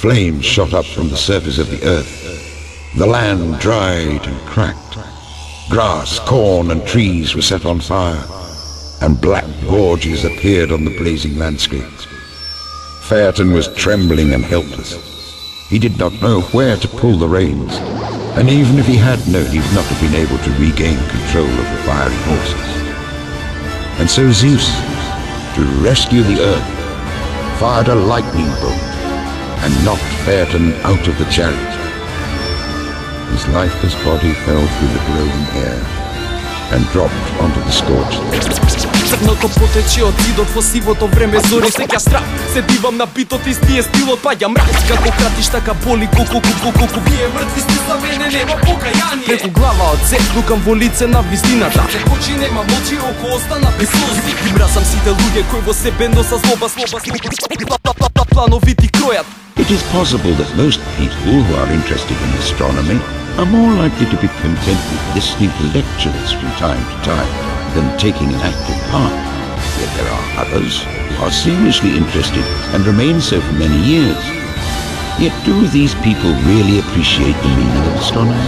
Flames shot up from the surface of the earth. The land dried and cracked. Grass, corn and trees were set on fire, and black gorges appeared on the blazing landscape. Phaeton was trembling and helpless. He did not know where to pull the reins, and even if he had known, he would not have been able to regain control of the fiery horses. And so Zeus, to rescue the earth, fired a lightning bolt and knocked Phaeton out of the chariot. His lifeless body fell through the glowing air and dropped onto the scorched earth. Црното потече од зидот во сивото време, зори сеќа страх. Се дивам на битот и стие стилот паѓа мрак. Како кратиш така боли ку. Вие мртви сте за мене, нема покаяние. Преку глава од зет лукам во лице на вистината. Се очи нема мочи, око остана без слози. И мразам сите луѓе кои во себе носа злоба. Плановити кројат. It is possible that most people who are interested in astronomy are more likely to be content with listening to lectures from time to time than taking an active part. Yet there are others who are seriously interested and remain so for many years. Yet do these people really appreciate the meaning of astronomy?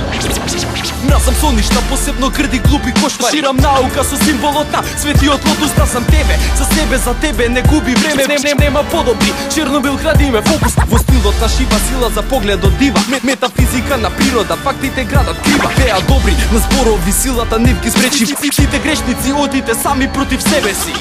Мразам со ништа, посебно грди глупи кошмари. Ширам наука со символот на светиот лотус. Да сам тебе, за себе, за тебе, не губи време. Нема подобри, Чернобил гради ме фокус. Во стилот на шива, сила за погледот дива. Метафизика на природа, фактите градат крива. Теа добри, на зборови силата нив ги спречи. Сите грешници одите сами против себе си.